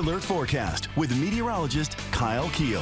Alert forecast with meteorologist Kyle Keel.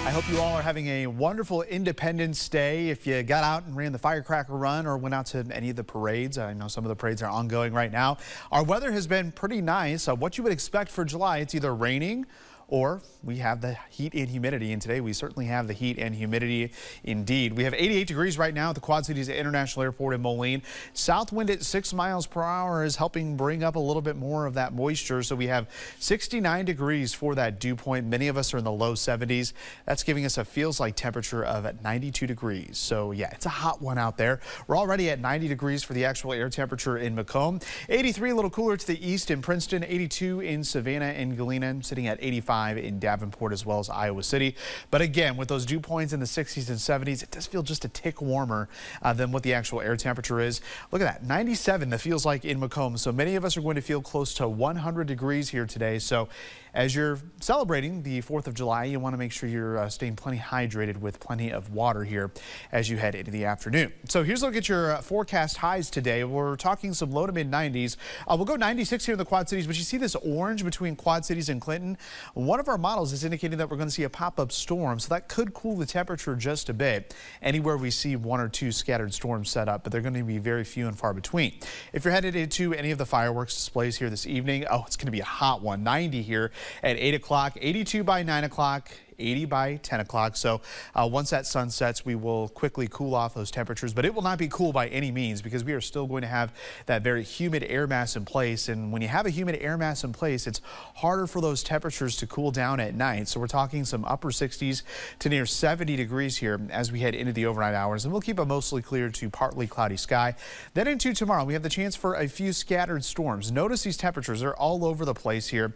I hope you all are having a wonderful Independence Day. If you got out and ran the firecracker run or went out to any of the parades, I know some of the parades are ongoing right now. Our weather has been pretty nice. What you would expect for July, it's either raining or we have the heat and humidity, and today we certainly have the heat and humidity indeed. We have 88 degrees right now at the Quad Cities International Airport in Moline. South wind at 6 miles per hour is helping bring up a little bit more of that moisture, so we have 69 degrees for that dew point. Many of us are in the low 70s. That's giving us a feels like temperature of 92 degrees. So yeah, it's a hot one out there. We're already at 90 degrees for the actual air temperature in Macomb. 83 a little cooler to the east in Princeton, 82 in Savannah and Galena, sitting at 85 in Davenport as well as Iowa City. But again, with those dew points in the 60s and 70s, it does feel just a tick warmer than what the actual air temperature is. Look at that, 97 that feels like in Macomb. So many of us are going to feel close to 100 degrees here today. So as you're celebrating the 4th of July, you want to make sure you're staying plenty hydrated with plenty of water here as you head into the afternoon. So here's a look at your forecast highs today. We're talking some low to mid 90s. We'll go 96 here in the Quad Cities, but you see this orange between Quad Cities and Clinton. One of our models is indicating that we're going to see a pop-up storm, so that could cool the temperature just a bit. Anywhere we see one or two scattered storms set up, but they're going to be very few and far between. If you're headed into any of the fireworks displays here this evening, it's going to be a hot one. 90 here at 8 o'clock, 82 by 9 o'clock. 80 by 10 o'clock. So once that sun sets, we will quickly cool off those temperatures, but it will not be cool by any means because we are still going to have that very humid air mass in place. And when you have a humid air mass in place, it's harder for those temperatures to cool down at night. So we're talking some upper 60s to near 70 degrees here as we head into the overnight hours, and we'll keep a mostly clear to partly cloudy sky. Then into tomorrow, we have the chance for a few scattered storms. Notice these temperatures are all over the place here.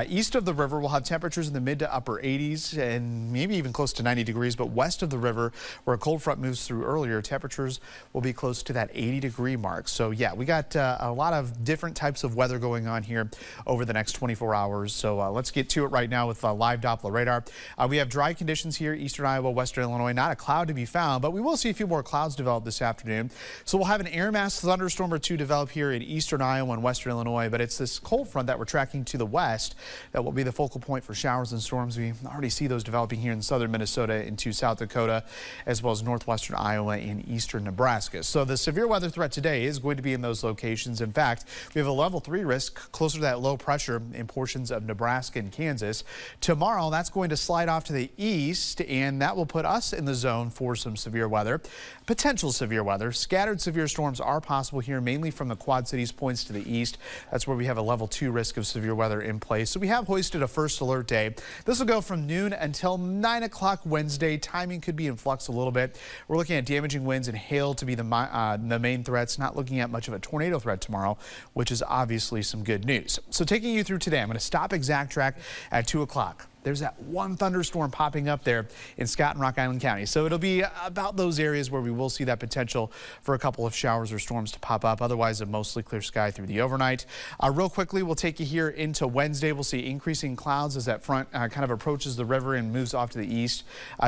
East of the river, we'll have temperatures in the mid to upper 80s and maybe even close to 90 degrees, but west of the river, where a cold front moves through earlier, temperatures will be close to that 80-degree mark. So yeah, we got a lot of different types of weather going on here over the next 24 hours. So let's get to it right now with live Doppler radar. We have dry conditions here, eastern Iowa, western Illinois. Not a cloud to be found, but we will see a few more clouds develop this afternoon. So we'll have an air mass thunderstorm or two develop here in eastern Iowa and western Illinois, but it's this cold front that we're tracking to the west that will be the focal point for showers and storms. We already see those developing here in southern Minnesota into South Dakota, as well as northwestern Iowa and eastern Nebraska. So the severe weather threat today is going to be in those locations. In fact, we have a level 3 risk closer to that low pressure in portions of Nebraska and Kansas. Tomorrow, that's going to slide off to the east, and that will put us in the zone for some severe weather, potential severe weather. Scattered severe storms are possible here, mainly from the Quad Cities points to the east. That's where we have a level 2 risk of severe weather in place. So we have hoisted a first alert day. This will go from noon until 9 o'clock Wednesday. Timing could be in flux a little bit. We're looking at damaging winds and hail to be the main threats. Not looking at much of a tornado threat tomorrow, which is obviously some good news. So taking you through today, I'm going to stop exact track at 2 o'clock. There's that one thunderstorm popping up there in Scott and Rock Island County. So it'll be about those areas where we will see that potential for a couple of showers or storms to pop up. Otherwise, a mostly clear sky through the overnight. Real quickly, we'll take you here into Wednesday. We'll see increasing clouds as that front kind of approaches the river and moves off to the east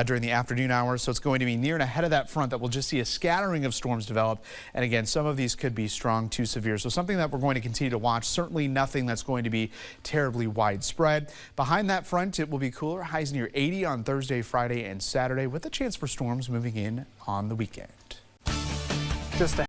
during the afternoon hours. So it's going to be near and ahead of that front that we'll just see a scattering of storms develop. And again, some of these could be strong to severe. So something that we're going to continue to watch. Certainly nothing that's going to be terribly widespread. Behind that front, it will be cooler. Highs near 80 on Thursday, Friday, and Saturday, with a chance for storms moving in on the weekend. Just